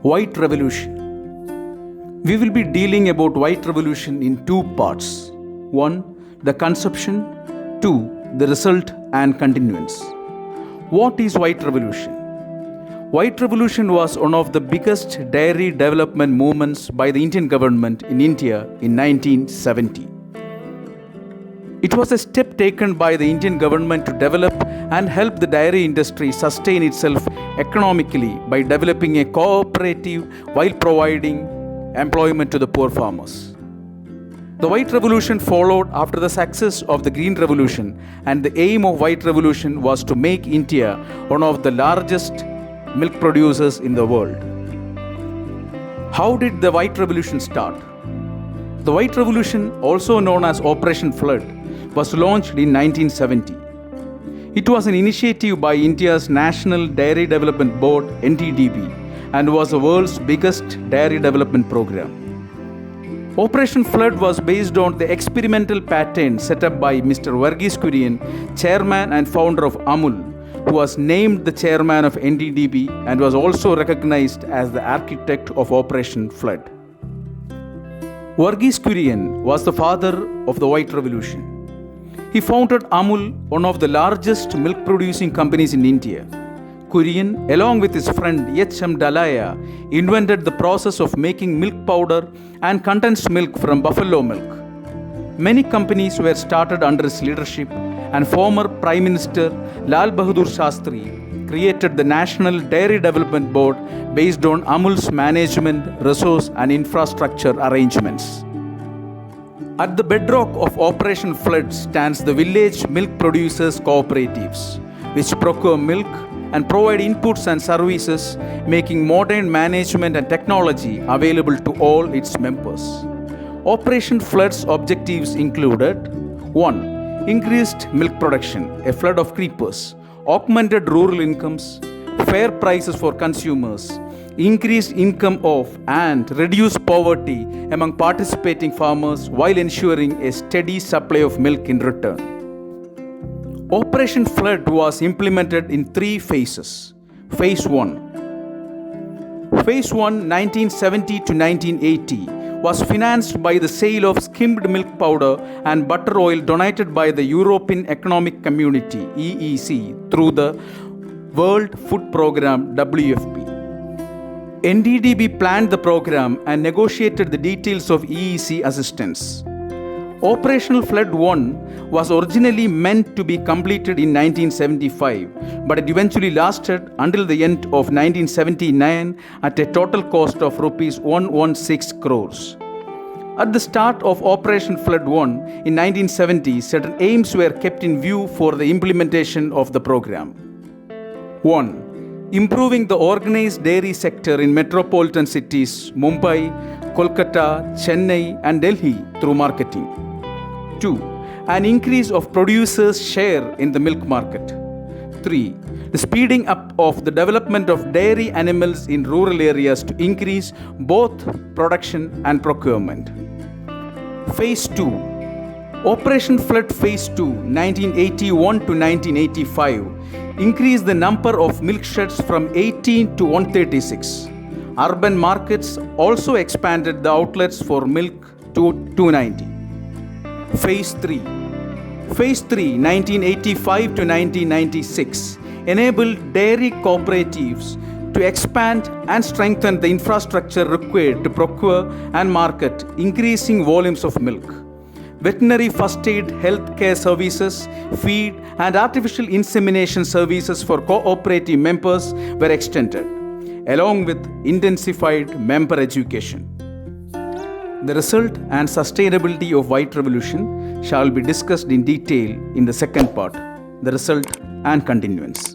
White Revolution. We will be dealing about White Revolution in two parts. 1. The conception. 2. The result and continuance. What is White Revolution? White Revolution was one of the biggest dairy development movements by the Indian government in India in 1970. It was a step taken by the Indian government to develop and help the dairy industry sustain itself economically by developing a cooperative while providing employment to the poor farmers. The White Revolution followed after the success of the Green Revolution, and the aim of White Revolution was to make India one of the largest milk producers in the world. How did the White Revolution start? The White Revolution, also known as Operation Flood, was launched in 1970. It was an initiative by India's National Dairy Development Board (NDDB) and was the world's biggest dairy development program. Operation Flood was based on the experimental pattern set up by Mr. Verghese Kurian, chairman and founder of Amul, who was named the chairman of NDDB and was also recognized as the architect of Operation Flood. Verghese Kurian was the father of the White Revolution. He founded Amul, one of the largest milk producing companies in India. Kurian, along with his friend H.M. Dalaya, invented the process of making milk powder and condensed milk from buffalo milk. Many companies were started under his leadership, and former Prime Minister Lal Bahadur Shastri created the National Dairy Development Board based on Amul's management, resource and infrastructure arrangements. At the bedrock of Operation Flood stands the village milk producers cooperatives, which procure milk and provide inputs and services, making modern management and technology available to all its members. Operation Flood's objectives included 1. Increased milk production, a flood of creepers, augmented rural incomes, fair prices for consumers, increased income of and reduced poverty among participating farmers while ensuring a steady supply of milk in return. Operation Flood was implemented in 3 phases. Phase 1. Phase 1, 1970 to 1980, was financed by the sale of skimmed milk powder and butter oil donated by the European Economic Community (EEC) through the World Food Programme (WFP). NDDB planned the program and negotiated the details of EEC assistance. Operational Flood 1 was originally meant to be completed in 1975, but it eventually lasted until the end of 1979 at a total cost of Rs 116 crores. At the start of Operation Flood 1 in 1970, certain aims were kept in view for the implementation of the program. 1. Improving the organized dairy sector in metropolitan cities Mumbai, Kolkata, Chennai and Delhi through marketing. 2. An increase of producers' share in the milk market. 3. The speeding up of the development of dairy animals in rural areas to increase both production and procurement. Phase 2. Operation Flood Phase 2, 1981 to 1985, increased the number of milk sheds from 18 to 136. Urban markets also expanded the outlets for milk to 290. Phase 3. Phase 3, 1985 to 1996, enabled dairy cooperatives to expand and strengthen the infrastructure required to procure and market increasing volumes of milk. Veterinary first aid, health care services, feed and artificial insemination services for cooperative members were extended, along with intensified member education. The result and sustainability of White Revolution shall be discussed in detail in the second part, the result and continuance.